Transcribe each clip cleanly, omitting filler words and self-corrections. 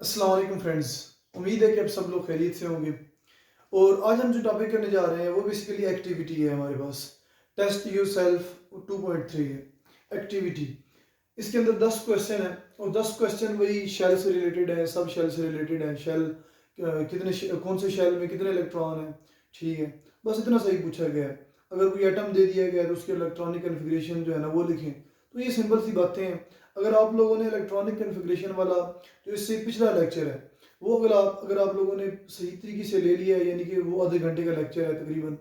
अस्सलाम वालेकुम फ्रेंड्स। उम्मीद है कि आप सब लोग खैरियत से होंगे। और आज हम जो टॉपिक करने जा रहे हैं वो बेसिकली एक्टिविटी है। हमारे पास टेस्ट योर सेल्फ 2.3 है एक्टिविटी। इसके अंदर 10 क्वेश्चन है और 10 क्वेश्चन वही शेल से रिलेटेड है, सब शेल से रिलेटेड है। शेल कौन से शेल में कितने इलेक्ट्रॉन है, ठीक है, बस इतना सही पूछा गया है। अगर कोई एटम दे दिया गया है तो उसके इलेक्ट्रॉनिक कन्फिग्रेशन जो है ना वो लिखें। तो ये सिंपल सी बातें हैं। अगर आप लोगों ने इलेक्ट्रॉनिक कन्फिग्रेशन वाला जो इससे पिछला लेक्चर है वो अगर आप लोगों ने सही तरीके से ले लिया है, यानी कि वो आधे घंटे का लेक्चर है तकरीबन,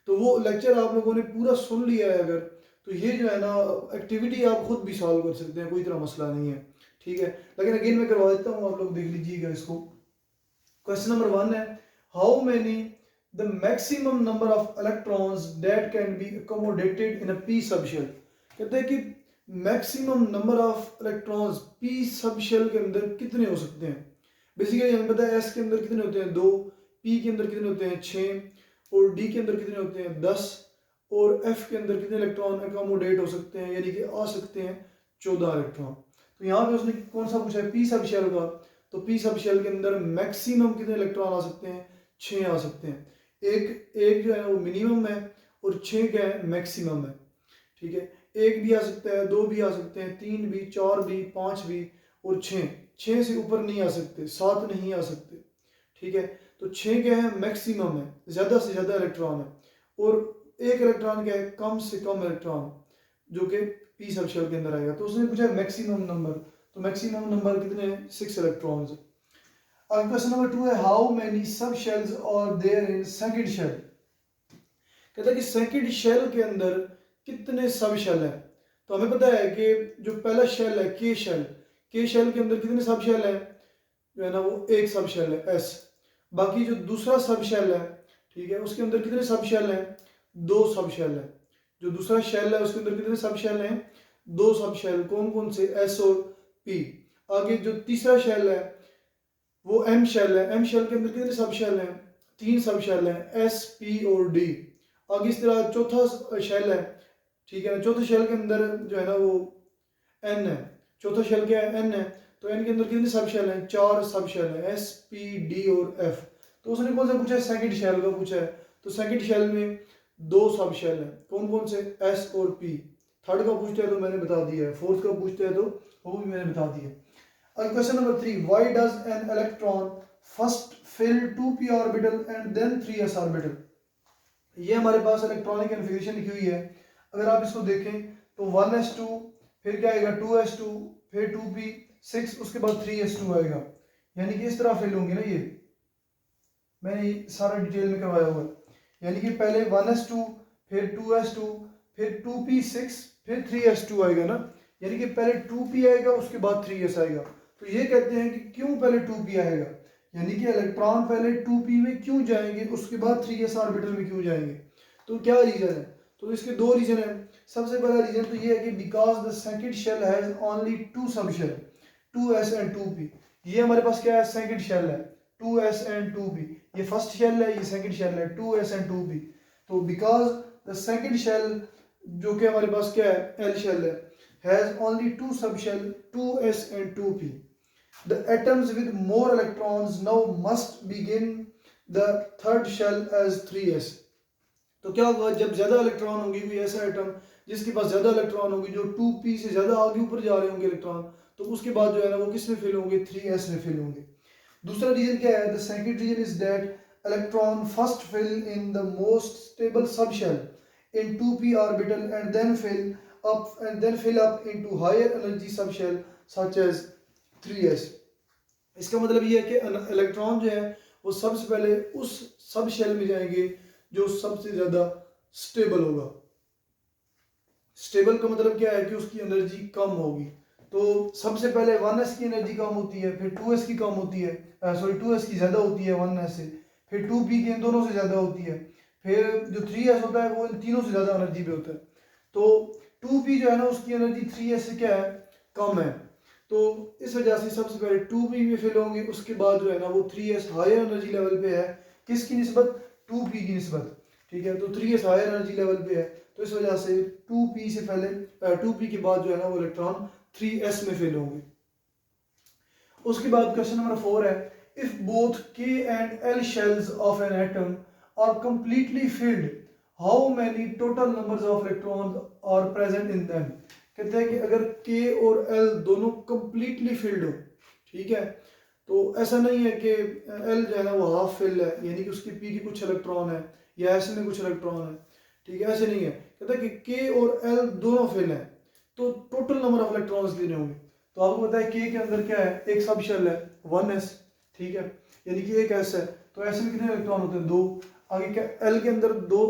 तो वो लेक्चर आप लोगों ने पूरा सुन लिया है अगर, तो ये जो है ना एक्टिविटी आप खुद भी सॉल्व कर सकते हैं, कोई इतना मसला नहीं है, ठीक है। लेकिन अगेन मैं करवा देता हूँ, आप लोग देख लीजिएगा इसको। क्वेश्चन नंबर 1 है, how many the maximum number of electrons that can be accommodated in a P subshell. कहते हैं कि maximum number of electrons P subshell के अंदर कितने हो सकते हैं। बेसिकली हमें पता है एस के अंदर कितने होते हैं 2, पी के अंदर कितने होते हैं 6 और डी के अंदर कितने होते हैं 10 और एफ के अंदर कितने इलेक्ट्रॉन अकोमोडेट हो सकते हैं, यानी कि आ सकते हैं 14 इलेक्ट्रॉन। तो यहाँ पे उसने कौन सा पूछा है, पी सब शेल का। तो पी सब शेल के अंदर मैक्सिमम कितने इलेक्ट्रॉन आ सकते हैं, 6 आ सकते हैं। एक एक जो है वो मिनिमम है और 6 क्या है मैक्सिमम है, ठीक है। एक भी आ सकता है, दो भी आ सकते हैं, 3 भी, 4 भी, 5 भी और 6 से ऊपर नहीं आ सकते, 7 नहीं आ सकते, ठीक है। तो 6 क्या है मैक्सिमम है, ज़्यादा से ज़्यादा इलेक्ट्रॉन है। और एक इलेक्ट्रॉन क्या है कम से कम इलेक्ट्रॉन, जो कि पी सब शेल के अंदर आएगा। तो उसने पूछा मैक्सिमम नंबर, तो मैक्सिमम नंबर कितने हैं 6 इलेक्ट्रॉन्स। अब क्वेश्चन नंबर 2 है, how many sub shells are there in second shell. कहता है कि सेकंड शेल के अंदर कितने सब शेल हैं। तो हमें पता है कि जो पहला शेल है के शेल के अंदर कितने सब शेल हैं, जो है ना वो एक सब शेल है एस। बाकी जो दूसरा सब शेल है, ठीक है, उसके अंदर कितने सब शेल हैं, 2 सब शेल है। जो दूसरा शेल है उसके अंदर कितने सब शेल हैं, 2 सब शेल। कौन कौन से, एस और पी। आगे जो तीसरा शेल है वो एम शेल है। एम शेल के अंदर कितने सब शेल हैं, 3 सब शेल हैं, एस पी और डी। आगे इस तरह चौथा शेल है, ठीक है ना। चौथे शेल के अंदर जो है ना वो एन है। चौथा शेल क्या है, एन है। तो एन के अंदर कितने सब शेल हैं, 4 सब शेल हैं, एस पी डी और एफ। तो उसने कौन सा पूछा है, सेकंड शेल का पूछा है। तो सेकंड शेल में 2 सब शेल हैं, कौन कौन से, एस और पी। थर्ड का पूछता है तो मैंने बता दिया है, फोर्थ का पूछता है तो वो भी मैंने बता दिया। अब question number 3, why does an electron first fill 2p orbital and then 3s orbital. ये हमारे पास इलेक्ट्रॉनिक कन्फिग्रेशन लिखी हुई है। अगर आप इसको देखें तो 1s2, फिर क्या आएगा 2s2, फिर 2p6, उसके बाद 3s2 आएगा। यानी कि इस तरह फिल होंगे ना, ये मैंने ये सारा डिटेल में करवाया हुआ है। यानी कि पहले 1s2, फिर 2s2, फिर 2p6, फिर 3s2 आएगा ना। यानी कि पहले 2p आएगा उसके बाद 3s आएगा। तो ये कहते हैं कि क्यों पहले 2p आएगा, यानी कि इलेक्ट्रॉन पहले 2p में क्यों जाएंगे उसके बाद 3s ऑर्बिटल में क्यों जाएंगे। तो क्या रीजन है, तो इसके 2 रीजन है। सबसे पहला रीजन तो ये है कि because the second shell has only 2 sub shell, 2s and 2p। ये हमारे पास क्या है, सेकंड शेल है 2s एंड 2p। ये फर्स्ट शेल है, ये सेकंड शेल है 2s एंड 2p। तो बिकॉज द सेकंड शेल जो कि हमारे पास क्या है, एल शेल है, has only 2 sub shell 2s and 2p। The atoms with more electrons now must begin the third shell as 3s। तो क्या होगा, जब ज्यादा इलेक्ट्रॉन होंगी, कोई ऐसा एटम जिसके पास ज्यादा इलेक्ट्रॉन होंगे, जो 2p से ज्यादा आगे ऊपर जा रहे होंगे इलेक्ट्रॉन, तो उसके बाद जो है ना वो किस में फिल होंगे, 3s में फिल होंगे। दूसरा रीजन क्या है, the second reason is that electron first fill in the most stable sub shell in 2p orbital and then fill up into higher energy subshell such as 3s। इसका मतलब ये है कि इलेक्ट्रॉन जो है वो सबसे पहले उस सब शेल में जाएंगे जो सबसे ज्यादा स्टेबल होगा। स्टेबल का मतलब क्या है कि उसकी एनर्जी कम होगी। तो सबसे पहले 1s की एनर्जी कम होती है, फिर 2s की कम होती है, सॉरी 2s की ज़्यादा होती है 1s से, फिर 2p की इन दोनों से ज़्यादा होती है, फिर जो 3s होता है वो इन तीनों से ज़्यादा एनर्जी पे होता है। तो 2p जो है ना उसकी एनर्जी 3s से क्या है, कम है। तो इस वजह से सबसे पहले 2p में फिल होंगे, उसके बाद जो है ना वो 3s हायर एनर्जी लेवल पे है, किसकी निस्बत, 2p की निस्बत, ठीक है। तो 3s हायर एनर्जी लेवल पे है, तो इस वजह से 2p से पहले 2p के बाद जो है ना वो इलेक्ट्रॉन 3s में फिल होंगे। उसके बाद क्वेश्चन नंबर 4 है, if both K and L shells of an atom are completely filled, how many total numbers of electrons are present in them. कहते हैं कि अगर K और L दोनों कंप्लीटली फिल्ड हो, ठीक है, तो ऐसा नहीं है कि L जो है ना वो हाफ फिल है, यानी कि उसकी P की कुछ इलेक्ट्रॉन है या S में कुछ इलेक्ट्रॉन है, ठीक है, ऐसे नहीं है। कहता है कि K और L दोनों फिल है, तो टोटल नंबर ऑफ इलेक्ट्रॉन्स कितने होंगे। तो आपको पता है K के अंदर क्या है, एक सब शेल है 1s, ठीक है, यानी कि एक S है, तो S में कितने इलेक्ट्रॉन होते हैं, 2। आगे क्या, L के अंदर दो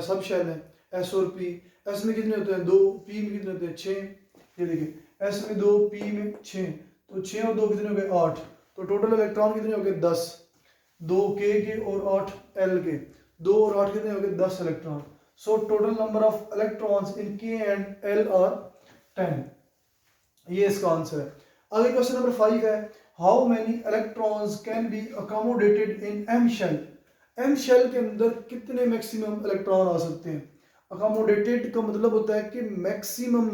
सब शेल है S और P, S में कितने होते हैं, 2, P में कितने होते हैं, 6। ये देखिए S में 2, P में 6, तो 6 और 2 कितने हो गए, 8। तो टोटल इलेक्ट्रॉन कितने हो गए, 10। 2 K के और 8 L के, 2 और 8 कितने हो गए, 10 electron. So total number of electrons in K and L are 10। ये इसका आंसर है। आगे क्वेश्चन नंबर 5 है, how many electrons can be accommodated in M shell. M shell के अंदर कितने मैक्सिमम इलेक्ट्रॉन आ सकते हैं। अकोमोडेटेड का मतलब होता है कि मैक्सिमम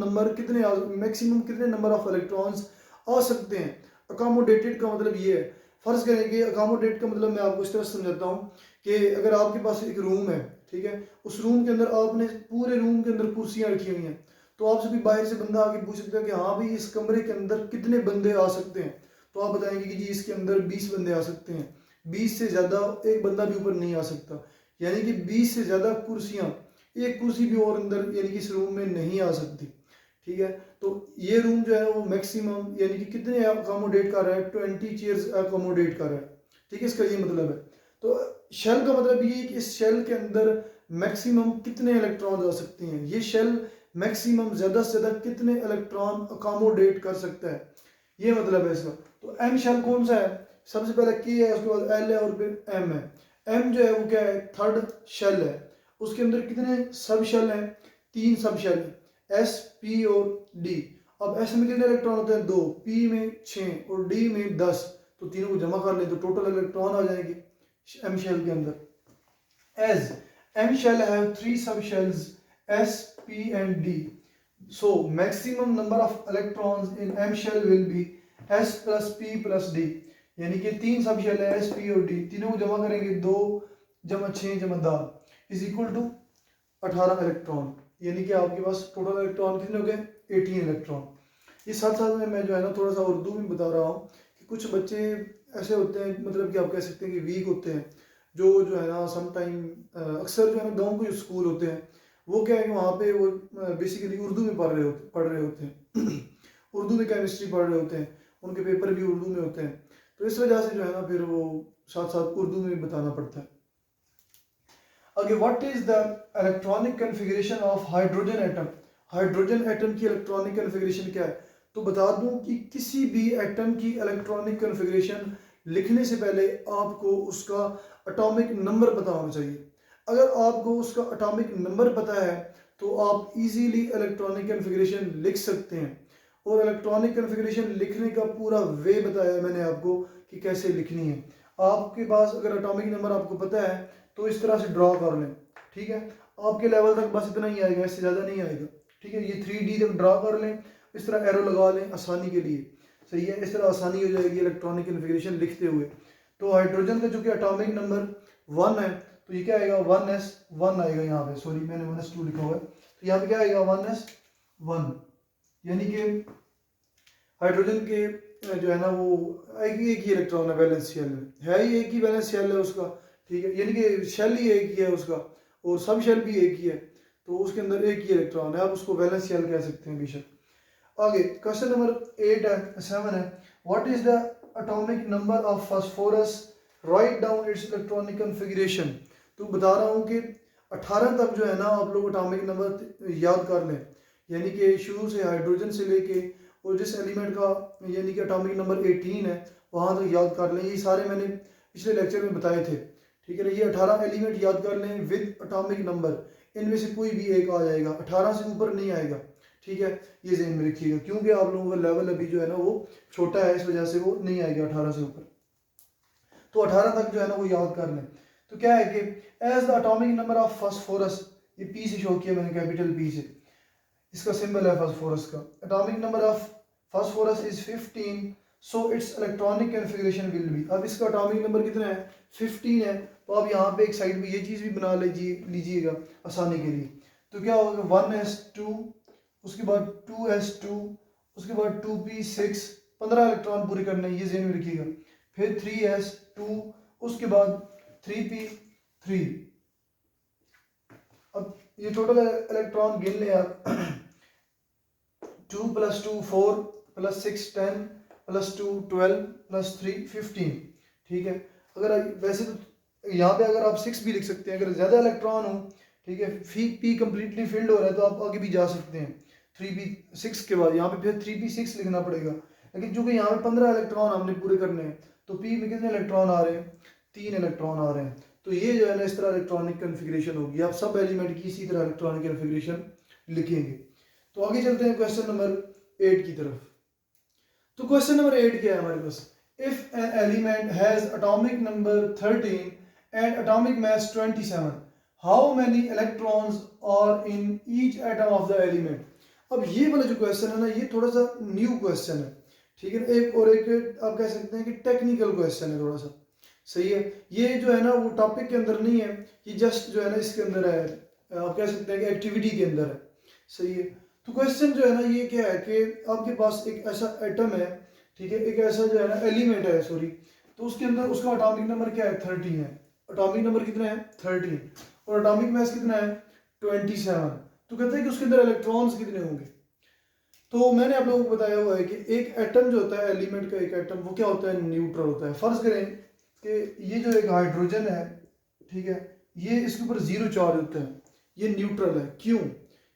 कितने नंबर ऑफ इलेक्ट्रॉन्स आ सकते हैं। अकोमोडेटेड का मतलब ये है, फर्ज करें कि अकोमोडेट का मतलब मैं आपको इस तरह समझाता हूँ कि अगर आपके पास एक रूम है, ठीक है, उस रूम के अंदर आपने पूरे रूम के अंदर कुर्सियां रखी हुई हैं, तो आपसे भी बाहर से बंदा आके पूछ सकता है कि हाँ भाई इस कमरे के अंदर कितने बंदे आ सकते हैं, तो आप बताएंगे कि जी इसके अंदर 20 बंदे आ सकते हैं, 20 से ज़्यादा एक बंदा भी ऊपर नहीं आ सकता, यानी कि 20 से ज़्यादा कुर्सियाँ, एक कुर्सी भी और अंदर यानी कि इस रूम में नहीं आ सकती, ठीक है। तो ये रूम जो है वो मैक्सिमम यानी कि कितने अकोमोडेट कर रहा है, 20 चेयर्स अकोमोडेट कर रहा है, ठीक है, इसका ये मतलब है। तो शेल का मतलब ये है कि इस शेल के अंदर मैक्सिमम कितने इलेक्ट्रॉन आ सकते हैं, ये शेल मैक्सिमम ज़्यादा से ज़्यादा कितने इलेक्ट्रॉन अकोमोडेट कर सकता है, ये मतलब है इसका। तो एम शेल कौन सा है, सबसे पहले के है, उसके बाद एल है और फिर एम है। एम जो है वो क्या है, थर्ड शेल है, उसके अंदर कितने सब शेल हैं, 3 सब शेल है, एस पी और डी। अब एस में कितने इलेक्ट्रॉन होते हैं, 2, पी में 6 और डी में 10, तो तीनों को जमा कर ले तो टोटल इलेक्ट्रॉन आ जाएंगे एम शेल के अंदर। एज एम शेल हैव 3 सब shells S, P and D. So maximum number of electrons in M shell will be S plus P plus D. यानी कि 3 सब शेल है S, P और D, तीनों को जमा करेंगे 2 जमा 6 जमा 10 इज इक्वल टू 18 इलेक्ट्रॉन, यानी कि आपके पास टोटल इलेक्ट्रॉन कितने हो गए, 18 इलेक्ट्रॉन। ये साथ साथ में मैं जो है ना थोड़ा सा उर्दू में बता रहा हूँ कि कुछ बच्चे ऐसे होते हैं, मतलब कि आप कह सकते हैं कि वीक होते हैं, जो है ना सम टाइम अक्सर जो है ना गाँव के जो स्कूल होते हैं वो क्या है कि वहाँ पे वो बेसिकली उर्दू में पढ़ रहे होते हैं उर्दू में केमिस्ट्री पढ़ रहे होते हैं, उनके पेपर भी उर्दू में होते हैं, तो इस वजह से जो है ना फिर वो साथ साथ उर्दू में बताना पड़ता है। आगे, what is the electronic configuration of hydrogen atom. Hydrogen atom की इलेक्ट्रॉनिक कन्फिगरेशन क्या है, तो बता दूं कि किसी भी एटम की इलेक्ट्रॉनिक कन्फिगरेशन लिखने से पहले आपको उसका एटॉमिक नंबर पता होना चाहिए। अगर आपको उसका एटॉमिक नंबर पता है तो आप इजीली इलेक्ट्रॉनिक कन्फिगरेशन लिख सकते हैं। और इलेक्ट्रॉनिक कन्फिगरेशन लिखने का पूरा वे बताया मैंने आपको कि कैसे लिखनी है। आपके पास अगर एटॉमिक नंबर आपको पता है तो इस तरह से ड्रॉ कर लें, ठीक है, आपके लेवल तक बस इतना ही आएगा, इससे ज़्यादा नहीं आएगा, ठीक है। ये 3D तक ड्रॉ कर लें, इस तरह एरो लगा लें आसानी के लिए, सही है, इस तरह आसानी हो जाएगी इलेक्ट्रॉनिक कन्फिगरेशन लिखते हुए। तो हाइड्रोजन का जो कि एटॉमिक नंबर 1 है, तो ये क्या आएगा 1s1 आएगा, यहाँ पे सॉरी मैंने 1s2 लिखा हुआ है, तो यहाँ पे क्या आएगा 1s1, यानी कि हाइड्रोजन के जो है ना वो एक ही इलेक्ट्रॉन है वैलेंस शेल में, है ही एक ही वैलेंस शेल है उसका, ठीक है, यानी कि शेल ही एक ही है उसका और सब शेल भी एक ही है, तो उसके अंदर एक ही इलेक्ट्रॉन है, आप उसको वैलेंस शेल कह सकते हैं बेशक। आगे क्वेश्चन नंबर 8 है 7 है, what is the atomic number of phosphorus, write down it's electronic configuration. तो बता रहा हूँ कि 18 तक जो है ना आप लोग एटॉमिक नंबर याद कर लें, यानी कि शुरू से हाइड्रोजन से लेके और जिस एलिमेंट का यानी कि एटॉमिक नंबर 18 है वहाँ तक याद कर लें। ये सारे मैंने पिछले लेक्चर में बताए थे, ठीक है ना। ये 18 एलिमेंट याद कर लें विद एटॉमिक नंबर, इनमें से कोई भी एक आ जाएगा, 18 से ऊपर नहीं आएगा, ठीक है, ये ज़हन में रखिएगा, क्योंकि आप लोगों का लेवल अभी जो है ना वो छोटा है, इस वजह से वो नहीं आएगा 18 से ऊपर। तो 18 तक जो है ना वो याद कर लें। तो क्या है कि as the atomic number of phosphorus, ये पी से शो किया मैंने, कैपिटल पी से, इसका सिंबल है फास्फोरस का। Atomic number of phosphorus is 15, so it's electronic configuration will be, अब इसका एटॉमिक नंबर कितना है 15 है, तो आप यहाँ पे एक साइड पे ये चीज़ भी बना लीजिएगा आसानी के लिए। तो क्या होगा 1s2, उसके बाद 2s2, उसके बाद 2p6, 15 इलेक्ट्रॉन पूरे करने हैं, ये ज़हन में रखिएगा। फिर 3s2, उसके बाद 3p3। अब ये टोटल इलेक्ट्रॉन गिन लें आप 2 + 2 4 + 6 10 + 2 12 + 3 15, ठीक है। अगर वैसे तो यहाँ पे अगर आप 6 भी लिख सकते हैं, अगर ज़्यादा इलेक्ट्रॉन हो, ठीक है, p कम्प्लीटली फिल्ड हो रहा है तो आप आगे भी जा सकते हैं 3p6 के बाद, यहाँ पे फिर 3p6 लिखना पड़ेगा। लेकिन चूंकि यहाँ पे 15 इलेक्ट्रॉन हमने पूरे करने हैं, तो p में कितने इलेक्ट्रॉन आ रहे हैं, 3 इलेक्ट्रॉन आ रहे हैं। तो ये जो है ना इस तरह इलेक्ट्रॉनिक कन्फिग्रेशन होगी, आप सब एलिमेंट की इसी तरह इलेक्ट्रॉनिक कन्फिग्रेशन लिखेंगे। तो आगे चलते हैं क्वेश्चन नंबर 8 की तरफ। तो क्वेश्चन नंबर 8 क्या है हमारे पास, if an element has atomic number 13 and atomic mass 27, how many electrons are in each atom of the element. अब ये वाला जो क्वेश्चन है ना, ये थोड़ा सा न्यू क्वेश्चन है, ठीक है, एक आप कह सकते हैं कि टेक्निकल क्वेश्चन है थोड़ा सा, सही है। ये जो है ना वो टॉपिक के अंदर नहीं है, ये जस्ट जो है ना इसके अंदर है, आप कह सकते हैं कि एक्टिविटी के अंदर है, सही है। तो क्वेश्चन जो है ना ये क्या है कि आपके पास एक ऐसा एटम है, ठीक है, एक ऐसा जो है ना एलिमेंट है, सॉरी, तो उसके अंदर उसका एटॉमिक नंबर क्या है 13 है, एटॉमिक नंबर कितना है 13, और एटॉमिक मास कितना है 27। तो कहते हैं कि उसके अंदर इलेक्ट्रॉन्स कितने होंगे। तो मैंने आप लोगों को बताया हुआ है कि एक एटम जो होता है एलिमेंट का, एक एटम वो क्या होता है न्यूट्रल होता है। फर्ज करें कि ये जो एक हाइड्रोजन है, ठीक है, ये इसके ऊपर 0 चार्ज होता है, ये न्यूट्रल है। क्यों?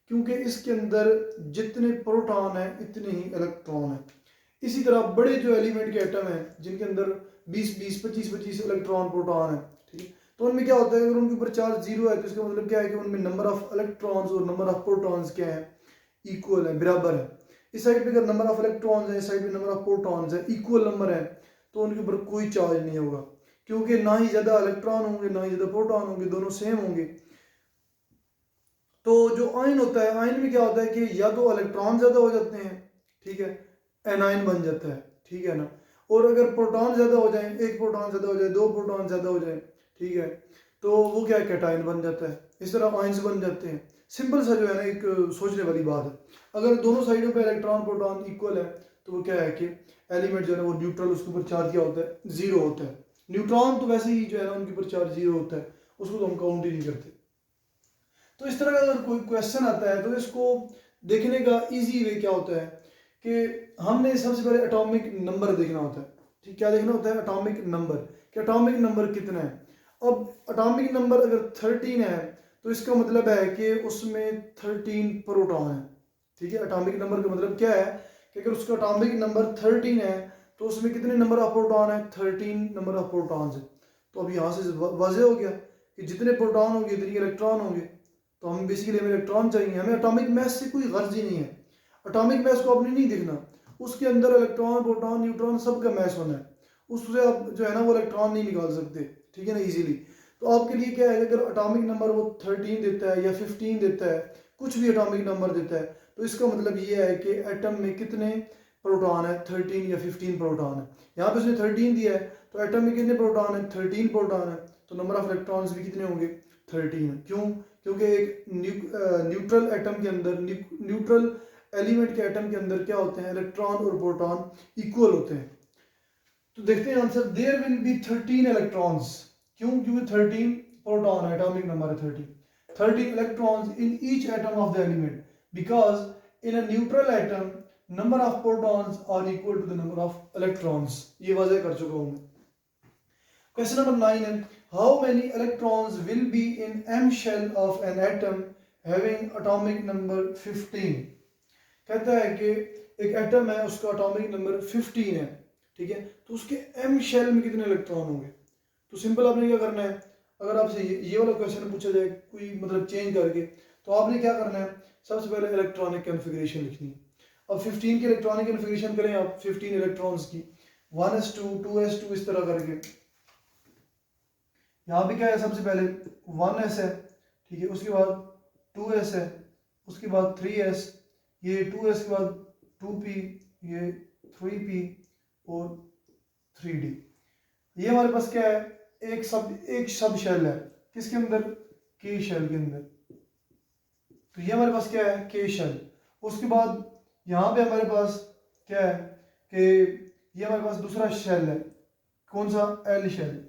क्योंकि इसके अंदर जितने प्रोटॉन है इतने ही इलेक्ट्रॉन है। इसी तरह बड़े जो एलिमेंट के एटम है जिनके अंदर 20-20 25-25 इलेक्ट्रॉन प्रोटॉन है, ठीक है, तो उनमें क्या होता है, अगर उनके ऊपर चार्ज 0 है तो इसका मतलब क्या है कि उनमें नंबर ऑफ इलेक्ट्रॉन्स और नंबर ऑफ प्रोटॉन्स क्या है, इक्वल है, बराबर है। इस साइड पे अगर नंबर ऑफ इलेक्ट्रॉन्स है, इस साइड पे नंबर ऑफ प्रोटॉन्स है, इक्वल नंबर है, तो उनके ऊपर कोई चार्ज नहीं होगा, क्योंकि ना ही ज्यादा इलेक्ट्रॉन होंगे ना ही ज्यादा प्रोटॉन होंगे, दोनों सेम होंगे। तो जो आयन होता है, आयन में क्या होता है कि या तो इलेक्ट्रॉन ज्यादा हो जाते हैं, ठीक है, एनायन बन जाता है, ठीक है ना, और अगर प्रोटॉन ज्यादा हो जाए, एक प्रोटॉन ज्यादा हो जाए, दो प्रोटॉन ज्यादा हो जाए, ठीक है, तो वो क्या कैटायन बन जाता है। इस तरह आयन्स बन जाते हैं। सिंपल सा जो है ना एक सोचने वाली बात है। अगर दोनों साइडों पे इलेक्ट्रॉन प्रोटॉन इक्वल है तो वो क्या है कि एलिमेंट जो है ना वो न्यूट्रल, उसके ऊपर चार्ज क्या होता है, 0 होता है। न्यूट्रॉन तो वैसे ही जो है ना उनके ऊपर चार्ज 0 होता है, उसको तो हम काउंट ही नहीं करते। तो इस तरह का अगर कोई क्वेश्चन आता है तो इसको देखने का इजी वे क्या होता है कि हमने सबसे पहले एटॉमिक नंबर देखना होता है, ठीक, क्या देखना होता है, एटॉमिक नंबर, कि एटॉमिक नंबर कितना है। अब एटॉमिक नंबर अगर 13 है तो इसका मतलब है कि उसमें 13 प्रोटॉन है, ठीक है। एटॉमिक नंबर का मतलब क्या है कि अगर उसका एटॉमिक नंबर 13 है तो उसमें कितने नंबर ऑफ प्रोटॉन है, 13 नंबर ऑफ प्रोटॉन्स है। तो अब यहाँ से वाज़ेह हो गया कि जितने प्रोटॉन होंगे इतने इलेक्ट्रॉन होंगे, तो हम बेसिकली हमें इलेक्ट्रॉन चाहिए, हमें एटॉमिक मास से कोई गर्ज ही नहीं है। एटॉमिक मास को आपने नहीं देखना, उसके अंदर इलेक्ट्रॉन प्रोटॉन न्यूट्रॉन सब का मास होना है, उससे आप जो है ना वो इलेक्ट्रॉन नहीं निकाल सकते, ठीक है ना, इजीली। तो आपके लिए क्या है, अगर एटॉमिक नंबर वो 13 देता है या 15 देता है, कुछ भी एटॉमिक नंबर देता है, तो इसका मतलब ये है कि एटम में कितने प्रोटॉन है, 13 या 15 प्रोटॉन है। यहाँ पे उसने 13 दिया है तो एटम में कितने प्रोटॉन है, 13 प्रोटॉन है, तो नंबर ऑफ इलेक्ट्रॉन्स भी कितने होंगे, 13 है। क्यों? क्योंकि एक न्यूट्रल एटम के अंदर, न्यूट्रल एलिमेंट के एटम के अंदर क्या होते हैं, इलेक्ट्रॉन और प्रोटॉन इक्वल होते हैं। तो देखते हैं answer, there will be 13 electrons. क्यों? क्योंकि 13 प्रोटॉन है, एटॉमिक नंबर है 13 electrons in each atom of the element, because in a neutral atom number of protons are equal to the number of electrons. ये वाज़ेह कर चुका हूं मैं। क्वेश्चन नंबर 9 है, how many electrons will be in M shell of an atom having atomic number 15। कहता है कि एक एटम है उसका एटॉमिक नंबर 15 है, ठीक है, तो उसके M शेल में कितने इलेक्ट्रॉन होंगे। तो सिंपल आपने क्या करना है, अगर आपसे ये वाला क्वेश्चन पूछा जाए कोई मतलब चेंज करके, तो आपने क्या करना है, सबसे पहले इलेक्ट्रॉनिक कन्फिग्रेशन लिखनी है। अब 15 की इलेक्ट्रॉनिक कन्फिग्रेशन करें आप 15 इलेक्ट्रॉन्स की, 1s2 2s2 इस तरह करके। यहाँ पे क्या है, सबसे पहले 1s है, ठीक है, उसके बाद 2s है, उसके बाद 3s, ये 2s के बाद 2p, ये 3p, और 3D। ये हमारे पास क्या है, एक सब शेल है, किसके अंदर, के शेल के अंदर। तो ये हमारे पास क्या है, के शेल। उसके बाद यहाँ पे हमारे पास क्या है कि ये हमारे पास दूसरा शेल है, कौन सा, एल शेल,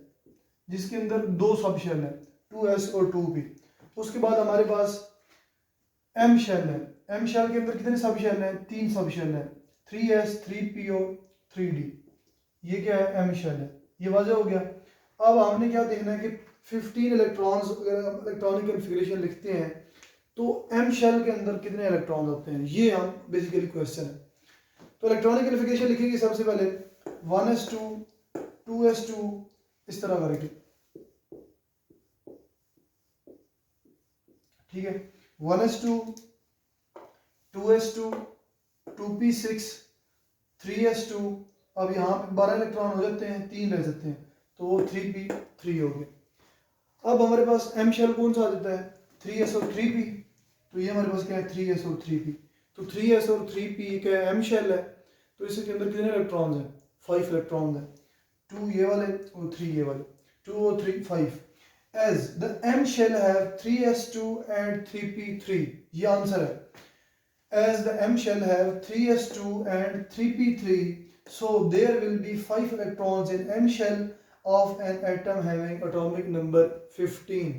जिसके अंदर दो सब शेल है, 2s और 2p। उसके बाद हमारे पास एम शेल है। एम शेल के अंदर कितने सब शेल हैं, 3 सब शेल है, 3s 3p और 3d। ये क्या है, एम शेल है। ये वाज़ेह हो गया। अब हमने क्या देखना है कि 15 इलेक्ट्रॉन्स, अगर हम इलेक्ट्रॉनिक कन्फिग्रेशन लिखते हैं तो एम शेल के अंदर कितने इलेक्ट्रॉन होते हैं, ये हम बेसिकली क्वेश्चन है। तो इलेक्ट्रॉनिक कन्फिग्रेशन लिखेंगे सबसे पहले 1s2 2s2 इस तरह करके, ठीक है, 1s2 2s2 2p6 3s2। अब यहाँ पे 12 इलेक्ट्रॉन हो जाते हैं, 3 रह जाते हैं, तो वो 3p3 हो गए। अब हमारे पास एम शेल कौन सा आ जाता है, 3s और 3p। तो ये हमारे पास क्या है, 3s और 3p। तो 3s और 3p क्या है, एम शेल है। तो इसके अंदर कितने इलेक्ट्रॉन्स हैं, 5 इलेक्ट्रॉन्स हैं, 2 ये वाले और 3 ये वाले, 2 और 3 5। As the M shell have 3s2 and 3p3, ये आंसर है। As the M shell have 3s2 and 3p3, so there will be 5 electrons in M shell of an atom having atomic number 15।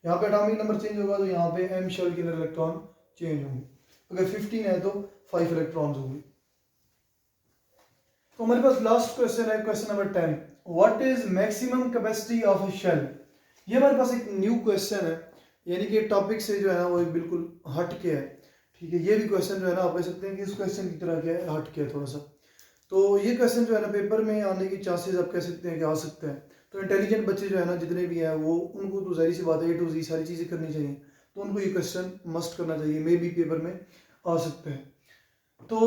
यहाँ पे atomic number change होगा तो यहाँ पे M shell के अंदर इलेक्ट्रॉन चेंज होंगे। अगर 15 है तो 5 इलेक्ट्रॉन्स होंगे। तो हमारे पास लास्ट क्वेश्चन है, question number 10। What is maximum capacity of a shell. ये हमारे पास एक न्यू क्वेश्चन है, यानी कि टॉपिक से जो है ना वो एक बिल्कुल हट के है, ठीक है। ये भी क्वेश्चन जो है ना आप कह सकते हैं कि इस क्वेश्चन की तरह क्या है, हट के है थोड़ा सा। तो ये क्वेश्चन जो है ना पेपर में आने की चांसेस आप कह सकते हैं कि आ सकते हैं। तो इंटेलिजेंट बच्चे जो है ना जितने भी हैं वो, उनको तो जाहिर सी बात है A to Z सारी चीज़ें करनी चाहिए, तो उनको ये क्वेश्चन मस्ट करना चाहिए, मे भी पेपर में आ सकते हैं। तो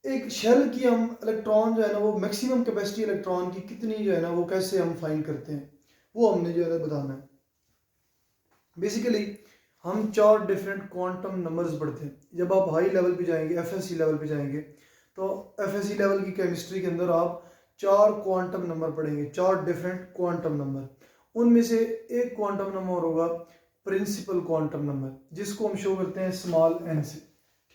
एक शेल की हम इलेक्ट्रॉन जो है ना वो मैक्सिमम कैपेसिटी इलेक्ट्रॉन की कितनी जो है ना वो कैसे हम फाइंड करते हैं, वो हमने जो है बताना है। बेसिकली हम 4 डिफरेंट क्वांटम नंबर्स पढ़ते हैं। जब आप हाई लेवल पे जाएंगे, एफएससी लेवल पे जाएंगे, तो एफएससी लेवल की केमिस्ट्री के अंदर आप 4 क्वांटम नंबर पढ़ेंगे, 4 डिफरेंट क्वांटम नंबर। उनमें से एक क्वांटम नंबर होगा प्रिंसिपल क्वांटम नंबर, जिसको हम शो करते हैं स्मॉल एन से,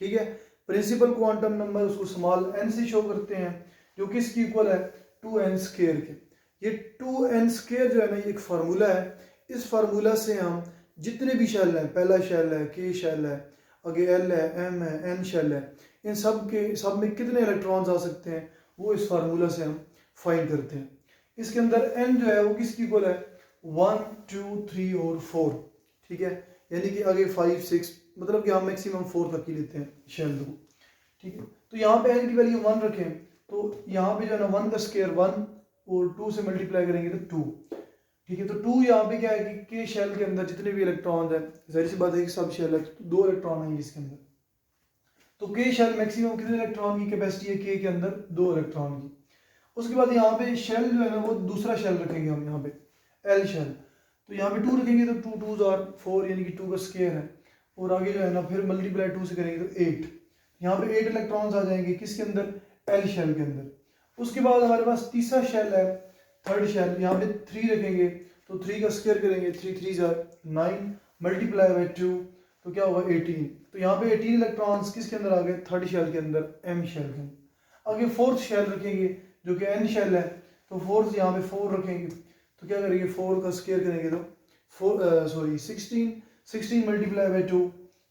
ठीक है। प्रिंसिपल क्वांटम नंबर उसको स्मॉल एन से शो करते हैं, जो किसकी इक्वल है, 2n² के। ये 2n² जो है ना ये एक फार्मूला है। इस फार्मूला से हम जितने भी शेल हैं, पहला शेल है, के शेल है, आगे एल है, एम है, एन शेल है, इन सब में कितने इलेक्ट्रॉन्स आ सकते हैं वो इस फार्मूला से हम फाइंड करते हैं। इसके अंदर एन जो है वो किसकी इक्वल है, 1 2 3 और 4, ठीक है। यानी कि आगे 5 6, मतलब कि हम मैक्सिमम 4 तक ही लेते हैं शेल को, ठीक है। तो यहाँ पे एन की वैल्यू 1 रखें, तो यहाँ पे जो है ना 1 का स्क्वायर 1 और 2 से मल्टीप्लाई करेंगे तो 2, ठीक है। तो 2 यहाँ पे क्या है कि शेल के अंदर जितने भी इलेक्ट्रॉन है, जाहिर सी बात है कि सब शेल है तो 2 इलेक्ट्रॉन आएंगे इसके अंदर। तो के शेल मैक्सिमम कितने इलेक्ट्रॉन की कैपेसिटी है, के अंदर 2 इलेक्ट्रॉन की। उसके बाद यहाँ पे शेल जो है ना वो दूसरा शेल रखेंगे हम यहाँ पे, एल शेल। तो यहाँ पे 2 रखेंगे तो 2 2s are 4, यानी कि 2 का स्क्वायर है, और आगे जो है ना फिर मल्टीप्लाई 2 से करेंगे तो 8। यहाँ पे 8 इलेक्ट्रॉन्स आ जाएंगे किसके अंदर, एल शेल के अंदर। उसके बाद हमारे पास तीसरा शेल है, थर्ड शेल, यहाँ पे 3 रखेंगे तो 3 का स्क्वायर करेंगे, 3 3s are 9 मल्टीप्लाई बाई 2 तो क्या होगा 18। तो यहाँ पे 18 इलेक्ट्रॉन्स किसके अंदर आ गए, थर्ड शेल के अंदर, एम शेल के अंदर। आगे फोर्थ शेल रखेंगे जो कि एन शेल है, तो फोर्थ यहाँ पे 4 रखेंगे, तो क्या करेंगे 4 का स्क्वायर करेंगे तो 16 मल्टीप्लाई बाई 2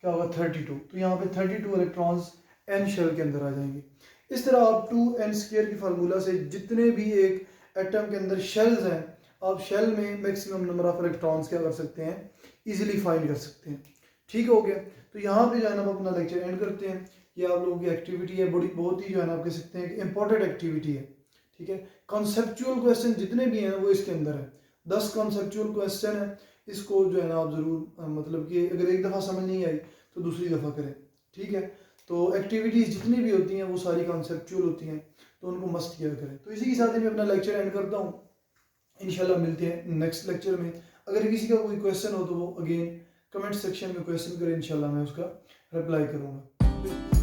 क्या होगा 32। तो यहाँ पे 32 इलेक्ट्रॉन्स एन शेल के अंदर आ जाएंगे। इस तरह आप 2n² की फार्मूला से जितने भी एक एटम के अंदर शेल्स हैं, आप शेल में मैक्सिमम नंबर ऑफ इलेक्ट्रॉन्स क्या कर सकते हैं, इजीली फाइंड कर सकते हैं। ठीक हो गया। तो यहाँ पे जो है ना हम अपना लेक्चर एंड करते हैं। ये आप लोगों की एक्टिविटी है, बहुत ही जो है ना आप कह सकते हैं कि इंपॉर्टेंट एक्टिविटी है, ठीक है। कॉन्सेप्चुअल क्वेश्चन जितने भी हैं वो इसके अंदर है, 10 कॉन्सेप्चुअल क्वेश्चन है। इसको जो है ना आप ज़रूर मतलब कि अगर एक दफ़ा समझ नहीं आई तो दूसरी दफ़ा करें, ठीक है। तो एक्टिविटीज़ जितनी भी होती हैं वो सारी कॉन्सेप्चुअल होती हैं, तो उनको मस्ट किया करें। तो इसी के साथ ही मैं अपना लेक्चर एंड करता हूँ। इंशाल्लाह मिलते हैं नेक्स्ट लेक्चर में। अगर किसी का कोई क्वेश्चन हो तो वो अगेन कमेंट सेक्शन में क्वेश्चन करें, इंशाल्लाह मैं उसका रिप्लाई करूँगा।